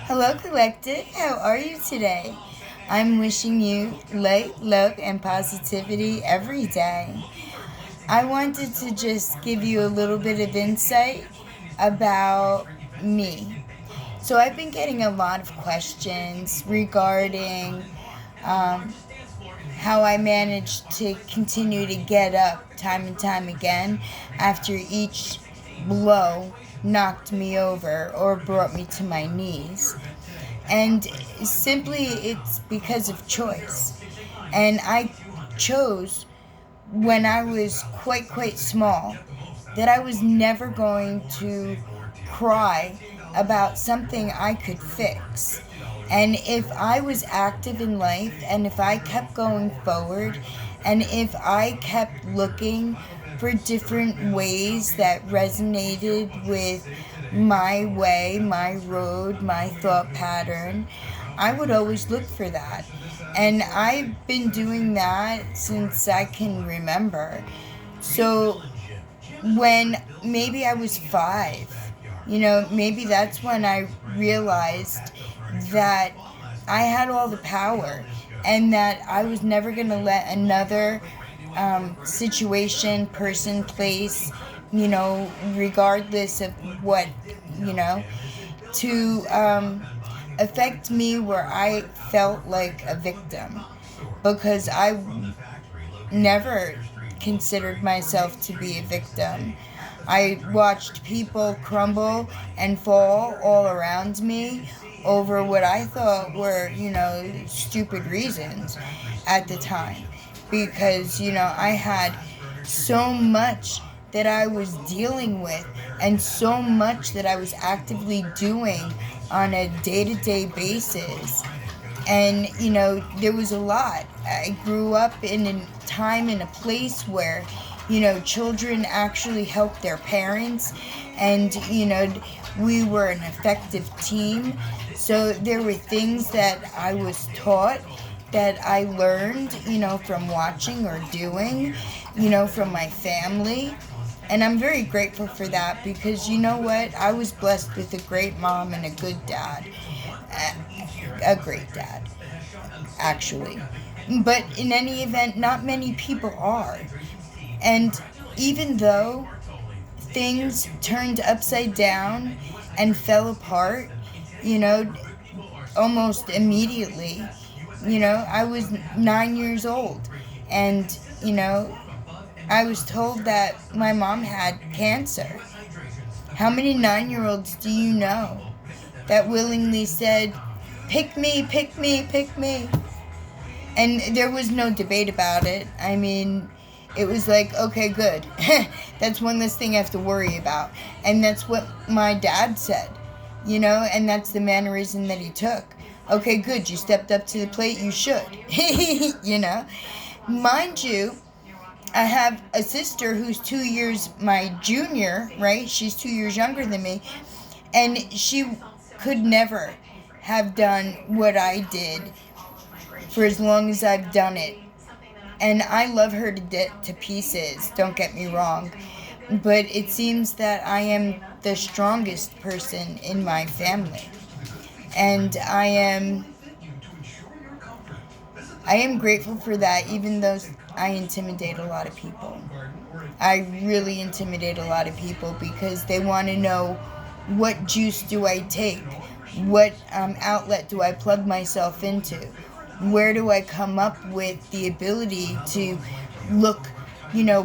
Hello, Collective. How are you today? I'm wishing you light, love, and positivity every day. I wanted to just give you a little bit of insight about me. So, I've been getting a lot of questions regarding um, how I managed to continue to get up time and time again after each blow knocked me over or brought me to my knees. And simply it's because of choice. And I chose when I was quite small that I was never going to cry about something I could fix. And if I was active in life and if I kept going forward and if I kept looking for different ways that resonated with my way, my road, my thought pattern, I would always look for that. And I've been doing that since I can remember. So when maybe I was 5, maybe that's when I realized that I had all the power and that I was never going to let another situation, person, place, regardless of what, you know, to affect me where I felt like a victim because I never considered myself to be a victim. I watched people crumble and fall all around me over what I thought were, stupid reasons at the time. Because, I had so much that I was dealing with and so much that I was actively doing on a day to day basis. And, there was a lot. I grew up in a time and a place where, children actually helped their parents, and, we were an effective team. So there were things that I was taught that I learned, from watching or doing, from my family. And I'm very grateful for that because you know what? I was blessed with a great mom and a good dad. A great dad, actually. But in any event, not many people are. And even though things turned upside down and fell apart, you know, almost immediately, I was 9 years old. And, I was told that my mom had cancer. How many 9 year olds do you know that willingly said, pick me, pick me, pick me? And there was no debate about it. I mean, it was like, okay, good. That's one less thing I have to worry about. And that's what my dad said, and that's the mannerism that he took. Okay, good. You stepped up to the plate. You should, you know. Mind you, I have a sister who's 2 years my junior, right? She's 2 years younger than me. And she could never have done what I did for as long as I've done it. And I love her to pieces, don't get me wrong. But it seems that I am the strongest person in my family. And I am grateful for that, even though I intimidate a lot of people. I really intimidate a lot of people because they want to know what juice do I take? What outlet do I plug myself into? Where do I come up with the ability to look,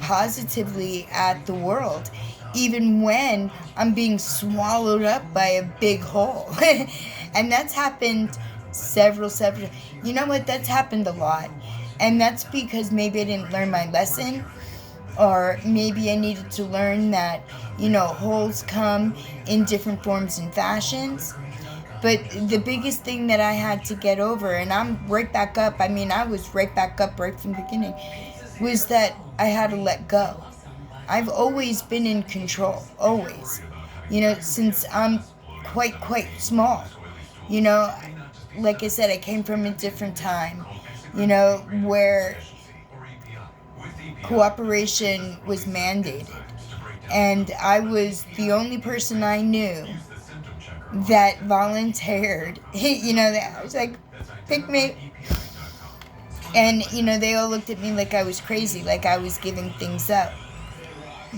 positively at the world, even when I'm being swallowed up by a big hole? And that's happened several. You know what? That's happened a lot. And that's because maybe I didn't learn my lesson, or maybe I needed to learn that, holes come in different forms and fashions. But the biggest thing that I had to get over, and I'm right back up, I mean, I was right back up right from the beginning, was that I had to let go. I've always been in control, always. Since I'm quite small. You know, like I said, I came from a different time, where cooperation was mandated. And I was the only person I knew that volunteered. I was like, pick me. And, they all looked at me like I was crazy, like I was giving things up.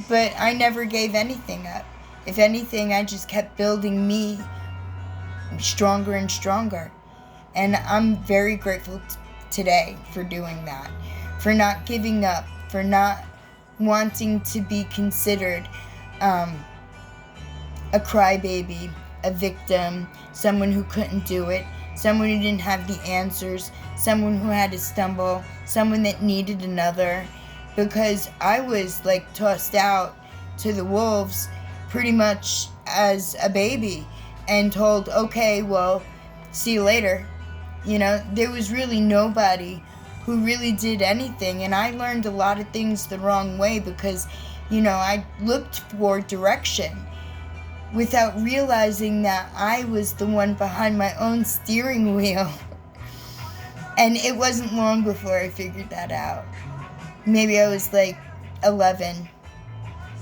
But I never gave anything up. If anything, I just kept building me stronger and stronger. And I'm very grateful today for doing that, for not giving up, for not wanting to be considered a crybaby, a victim, someone who couldn't do it, someone who didn't have the answers, someone who had to stumble, someone that needed another. Because I was like tossed out to the wolves pretty much as a baby and told, okay, well, see you later. There was really nobody who really did anything. And I learned a lot of things the wrong way because, I looked for direction without realizing that I was the one behind my own steering wheel. And it wasn't long before I figured that out. Maybe I was like 11,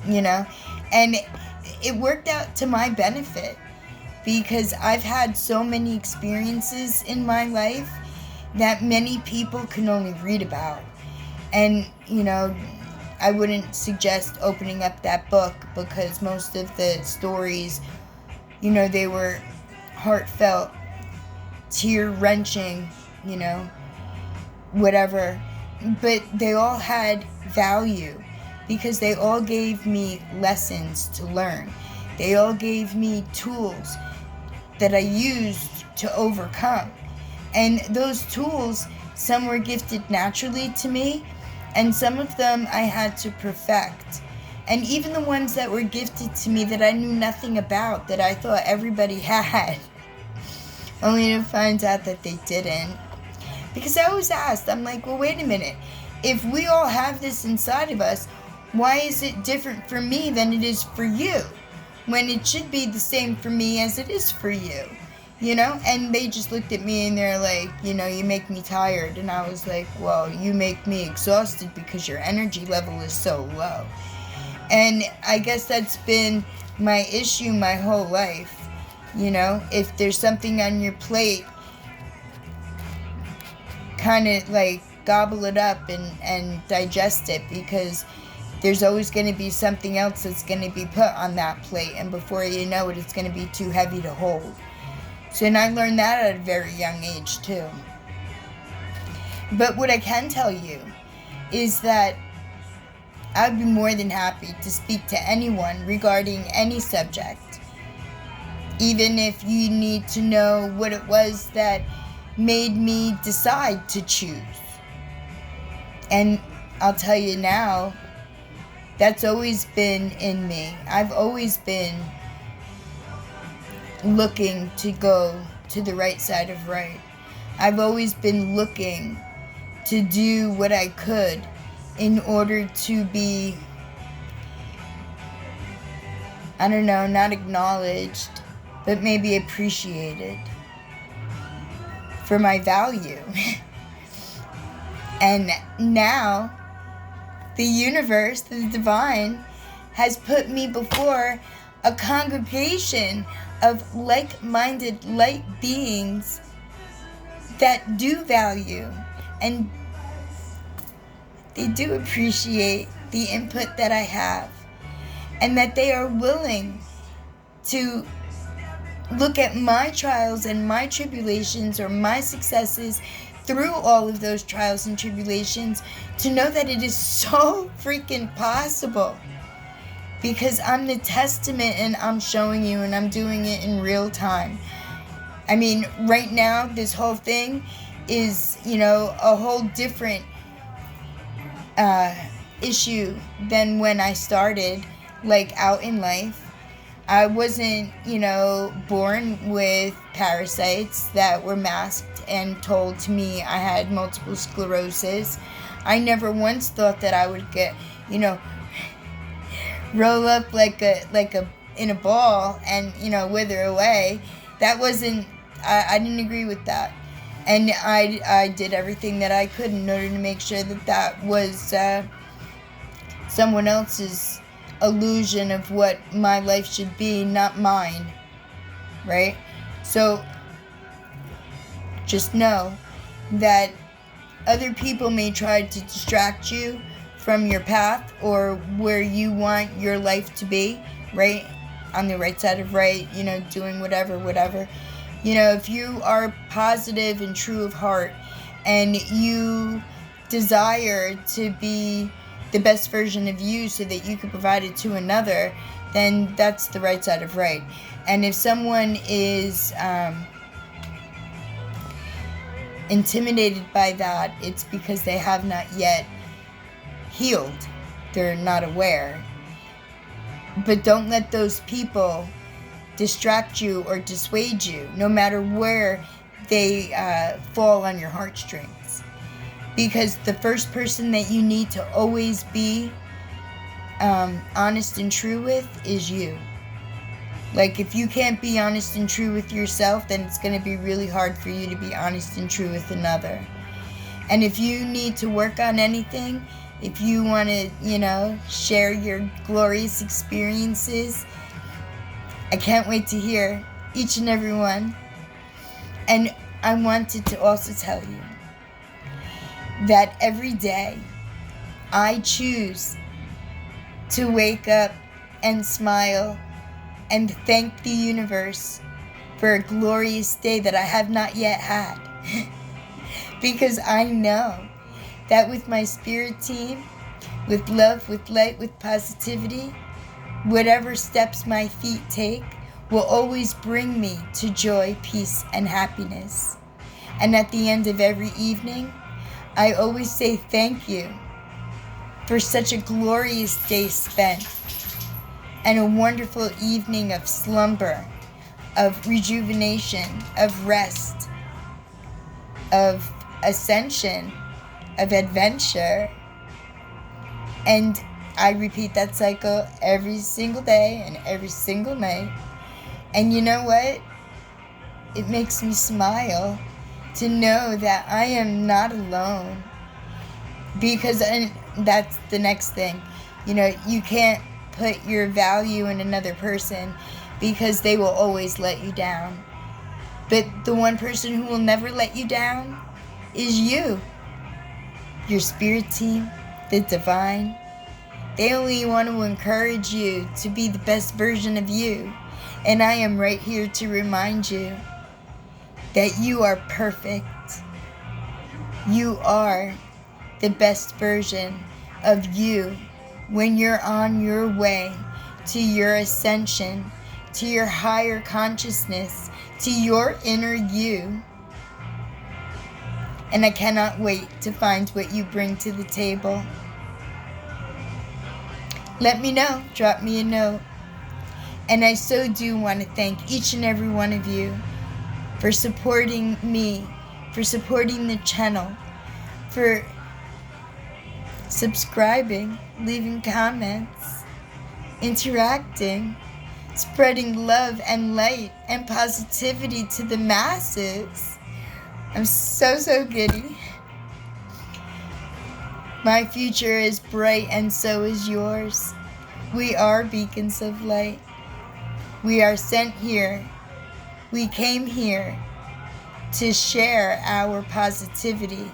and it worked out to my benefit because I've had so many experiences in my life that many people can only read about. And, I wouldn't suggest opening up that book because most of the stories, they were heartfelt, tear-wrenching, whatever. But they all had value because they all gave me lessons to learn. They all gave me tools that I used to overcome. And those tools, some were gifted naturally to me, and some of them I had to perfect. And even the ones that were gifted to me that I knew nothing about, that I thought everybody had, only to find out that they didn't. Because I was asked, I'm like, well, wait a minute. If we all have this inside of us, why is it different for me than it is for you? When it should be the same for me as it is for you, And they just looked at me and they're like, you make me tired. And I was like, well, you make me exhausted because your energy level is so low. And I guess that's been my issue my whole life. If there's something on your plate, kind of like gobble it up and digest it, because there's always going to be something else that's going to be put on that plate, and before you know it, it's going to be too heavy to hold. So, and I learned that at a very young age too. But what I can tell you is that I'd be more than happy to speak to anyone regarding any subject, even if you need to know what it was that made me decide to choose. And I'll tell you now, that's always been in me. I've always been looking to go to the right side of right. I've always been looking to do what I could in order to be, I don't know, not acknowledged, but maybe appreciated for my value. And now, the universe, the divine, has put me before a congregation of like-minded light beings that do value and they do appreciate the input that I have, and that they are willing to look at my trials and my tribulations or my successes through all of those trials and tribulations to know that it is so freaking possible, because I'm the testament and I'm showing you and I'm doing it in real time. I mean, right now, this whole thing is, a whole different issue than when I started, out in life. I wasn't, born with parasites that were masked and told to me I had multiple sclerosis. I never once thought that I would get, roll up like a in a ball and, wither away. That wasn't, I didn't agree with that. And I did everything that I could in order to make sure that was someone else's illusion of what my life should be, not mine. right? So just know that other people may try to distract you from your path or where you want your life to be, right? On the right side of right, doing whatever. If you are positive and true of heart and you desire to be the best version of you so that you can provide it to another, then that's the right side of right. And if someone is intimidated by that, it's because they have not yet healed. They're not aware. But don't let those people distract you or dissuade you, no matter where they fall on your heartstrings. Because the first person that you need to always be honest and true with is you. Like, if you can't be honest and true with yourself, then it's going to be really hard for you to be honest and true with another. And if you need to work on anything, if you want to, share your glorious experiences, I can't wait to hear each and every one. And I wanted to also tell you that every day I choose to wake up and smile and thank the universe for a glorious day that I have not yet had. Because I know that with my spirit team, with love, with light, with positivity, whatever steps my feet take will always bring me to joy, peace, and happiness. And at the end of every evening, I always say thank you for such a glorious day spent and a wonderful evening of slumber, of rejuvenation, of rest, of ascension, of adventure. And I repeat that cycle every single day and every single night. And you know what? It makes me smile to know that I am not alone. Because that's the next thing. You can't put your value in another person because they will always let you down. But the one person who will never let you down is you. Your spirit team, the divine. They only want to encourage you to be the best version of you. And I am right here to remind you that you are perfect. You are the best version of you when you're on your way to your ascension, to your higher consciousness, to your inner you. And I cannot wait to find what you bring to the table. Let me know. Drop me a note. And I so do want to thank each and every one of you for supporting me, for supporting the channel, for subscribing, leaving comments, interacting, spreading love and light and positivity to the masses. I'm so giddy. My future is bright and so is yours. We are beacons of light. We are sent here. We came here to share our positivity.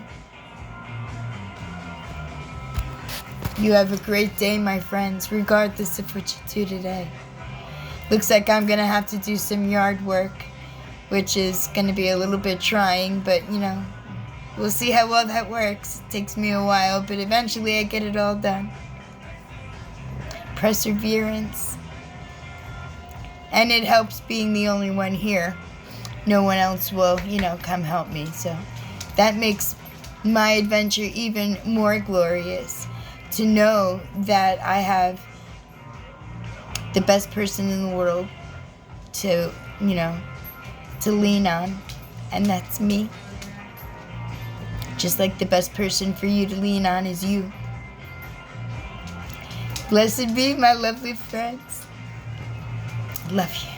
You have a great day, my friends, regardless of what you do today. Looks like I'm going to have to do some yard work, which is going to be a little bit trying, but we'll see how well that works. It takes me a while, but eventually I get it all done. Perseverance. And it helps being the only one here. No one else will, come help me. So that makes my adventure even more glorious. To know that I have the best person in the world to lean on. And that's me. Just like the best person for you to lean on is you. Blessed be, my lovely friends. Love you.